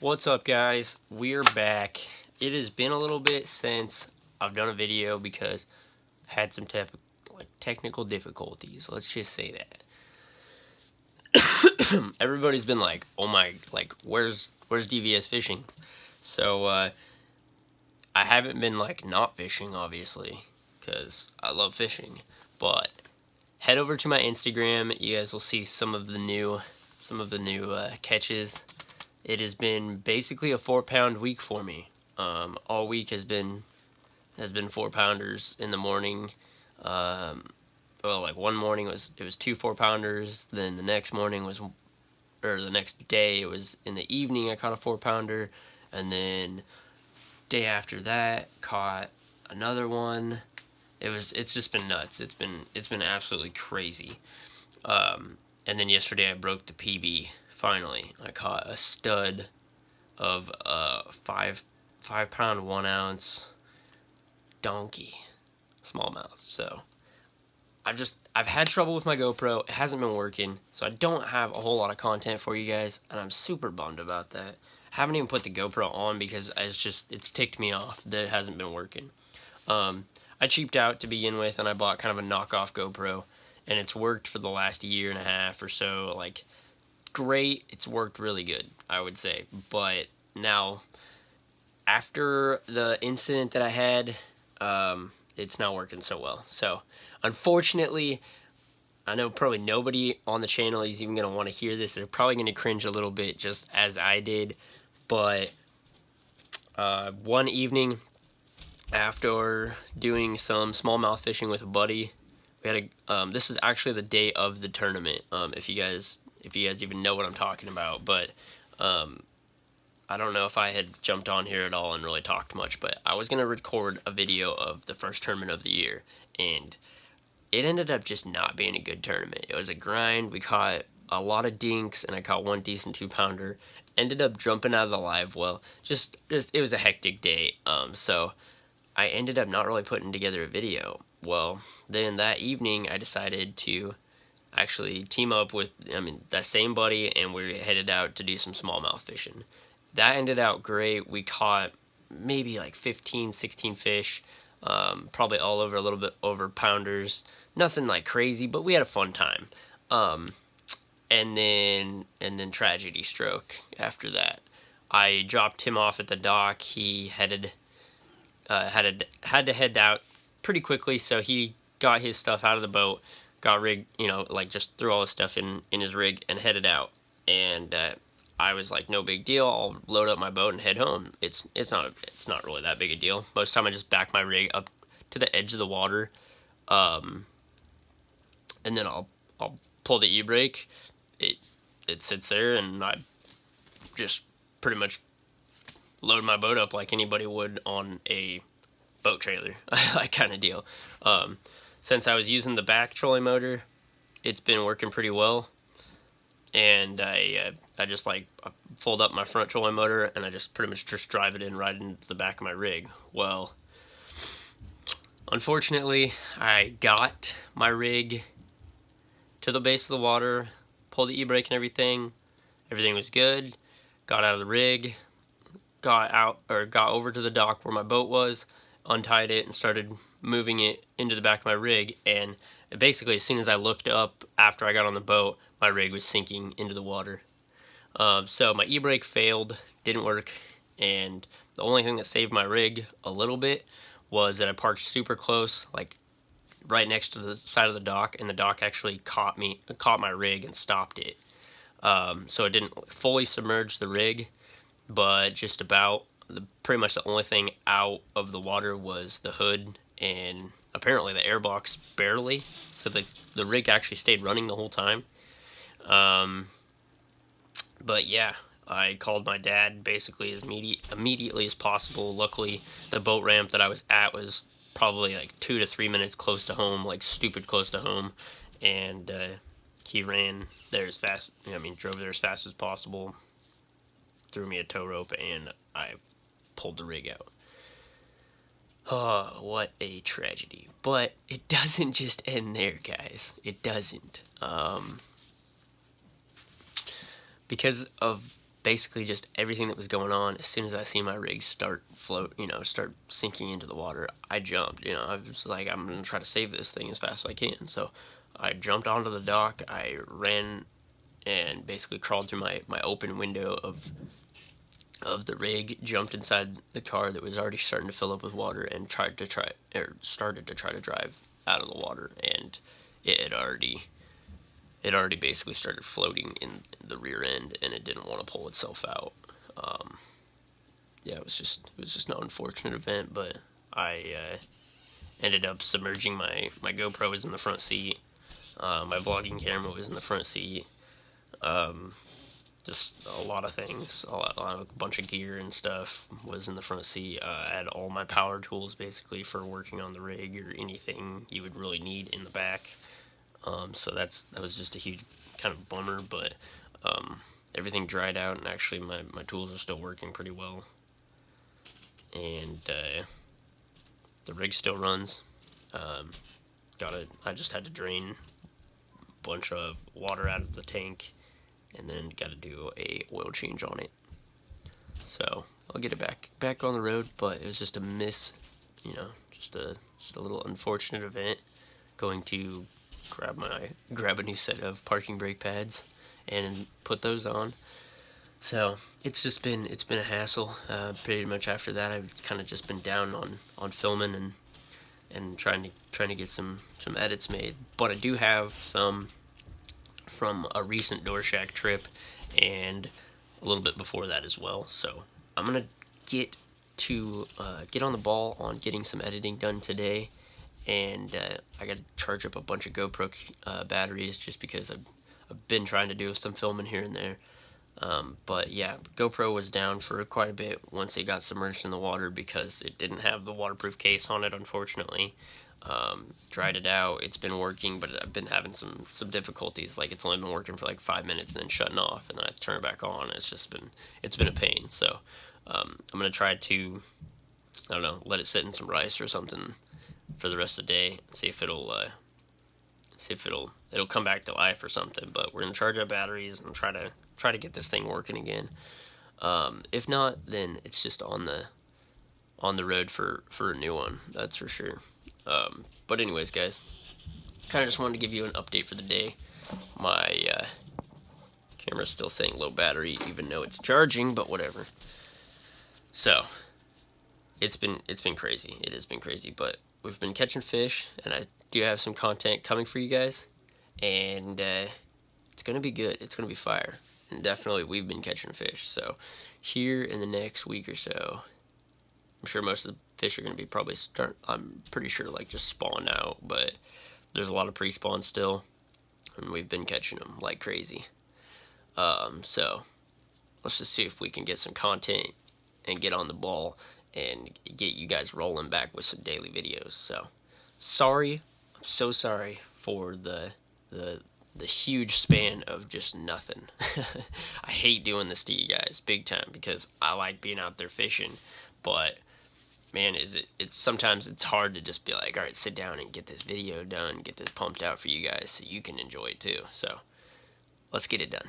What's up, guys? We're back. It has been a little bit since I've done a video because I had some technical difficulties. Let's just say that. Everybody's been like, "Oh my, where's DVS fishing?" So I haven't been not fishing, obviously, because I love fishing. But head over to my Instagram. You guys will see some of the new catches. It has been basically a 4-pound week for me. All week has been 4-pounders in the morning. One morning it was 2 4-pounders. Then the next morning the next day it was in the evening I caught a 4-pounder, and then day after that caught another one. It's just been nuts. It's been absolutely crazy. And then yesterday I broke the PB. Finally, I caught a stud of a 5-pound 1 ounce donkey smallmouth. So I've had trouble with my GoPro. It hasn't been working, so I don't have a whole lot of content for you guys, and I'm super bummed about that. I haven't even put the GoPro on because it's ticked me off that it hasn't been working. I cheaped out to begin with, and I bought kind of a knockoff GoPro, and it's worked for the last year and a half or so. Great, it's worked really good, I would say. But now, after the incident that I had, it's not working so well. So, unfortunately, I know probably nobody on the channel is even going to want to hear this. They're probably going to cringe a little bit, just as I did. But one evening, after doing some smallmouth fishing with a buddy, we had this is actually the day of the tournament, if you guys even know what I'm talking about. But I don't know if I had jumped on here at all and really talked much, but I was going to record a video of the first tournament of the year, and it ended up just not being a good tournament. It was a grind. We caught a lot of dinks, and I caught one decent 2-pounder. Ended up jumping out of the live well. Just it was a hectic day, so I ended up not really putting together a video. Well, then that evening I decided to actually team up with that same buddy, and we headed out to do some smallmouth fishing. That ended out great. We caught maybe 15, 16 fish, probably all over, a little bit over pounders. Nothing crazy, but we had a fun time. And then tragedy struck after that. I dropped him off at the dock. He had to head out pretty quickly, so he got his stuff out of the boat, got rigged, just threw all his stuff in his rig and headed out. And I was like, no big deal. I'll load up my boat and head home. It's not really that big a deal. Most of the time I just back my rig up to the edge of the water, and then I'll pull the e-brake. It sits there, and I just pretty much load my boat up like anybody would on a boat trailer, kind of deal. Since I was using the back trolling motor, it's been working pretty well. And I just fold up my front trolling motor, and I just pretty much just drive it right into the back of my rig. Well, unfortunately, I got my rig to the base of the water, pulled the e-brake and everything. Everything was good. Got out of the rig, got over to the dock where my boat was, untied it, and started moving it into the back of my rig. And basically, as soon as I looked up after I got on the boat, my rig was sinking into the water. So my e-brake failed, didn't work, and the only thing that saved my rig a little bit was that I parked super close, right next to the side of the dock, and the dock actually caught my rig and stopped it. So it didn't fully submerge the rig, but just about. Pretty much the only thing out of the water was the hood, and apparently the airbox barely. So the rig actually stayed running the whole time. But yeah, I called my dad basically as immediately as possible. Luckily, the boat ramp that I was at was probably 2 to 3 minutes close to home, stupid close to home, and he ran there as fast. Drove there as fast as possible. Threw me a tow rope, and I pulled the rig out. Oh, what a tragedy. But it doesn't just end there, guys. It doesn't. Because of basically just everything that was going on. As soon as I see my rig start start sinking into the water, I jumped. I was like, I'm gonna try to save this thing as fast as I can. So I jumped onto the dock. I ran and basically crawled through my open window of the rig, jumped inside the car that was already starting to fill up with water, and started to try to drive out of the water. And it had already basically started floating in the rear end, and it didn't want to pull itself out. Yeah, it was just an unfortunate event, but I ended up submerging. My GoPro was in the front seat. My vlogging camera was in the front seat. Just a lot of things, a bunch of gear and stuff was in the front seat. I had all my power tools basically for working on the rig or anything you would really need in the back. So that was just a huge kind of bummer, but everything dried out, and actually my tools are still working pretty well. And the rig still runs. I just had to drain a bunch of water out of the tank, and then got to do a oil change on it. So I'll get it back on the road, but it was just a miss, just a little unfortunate event. Going to grab a new set of parking brake pads and put those on. So it's been a hassle. Pretty much after that, I've kind of just been down on filming and trying to get some edits made. But I do have some from a recent Door Shack trip and a little bit before that as well. So I'm gonna get on the ball on getting some editing done today, and I gotta charge up a bunch of GoPro batteries just because I've been trying to do some filming here and there. But yeah, GoPro was down for quite a bit once it got submerged in the water because it didn't have the waterproof case on it, unfortunately. Tried it out, it's been working, but I've been having some difficulties. Like, it's only been working for like 5 minutes and then shutting off, and then I have to turn it back on. It's been a pain. So I'm gonna try to, I don't know, let it sit in some rice or something for the rest of the day and see if it'll come back to life or something. But we're gonna charge up batteries and try to get this thing working again. If not, then it's just on the road for a new one, that's for sure. But anyways, guys, kind of just wanted to give you an update for the day. My camera's still saying low battery, even though it's charging, but whatever. So it's been crazy. It has been crazy, but we've been catching fish, and I do have some content coming for you guys, and it's gonna be good. It's gonna be fire, and definitely we've been catching fish. So here in the next week or so, I'm sure most of the fish are going to be I'm pretty sure, like, just spawn out, but there's a lot of pre-spawn still, and we've been catching them like crazy. So let's just see if we can get some content and get on the ball and get you guys rolling back with some daily videos. So sorry, I'm so sorry for the huge span of just nothing. I hate doing this to you guys big time because I like being out there fishing, but man, it's sometimes it's hard to just be like, all right, sit down and get this video done, get this pumped out for you guys so you can enjoy it too. So let's get it done.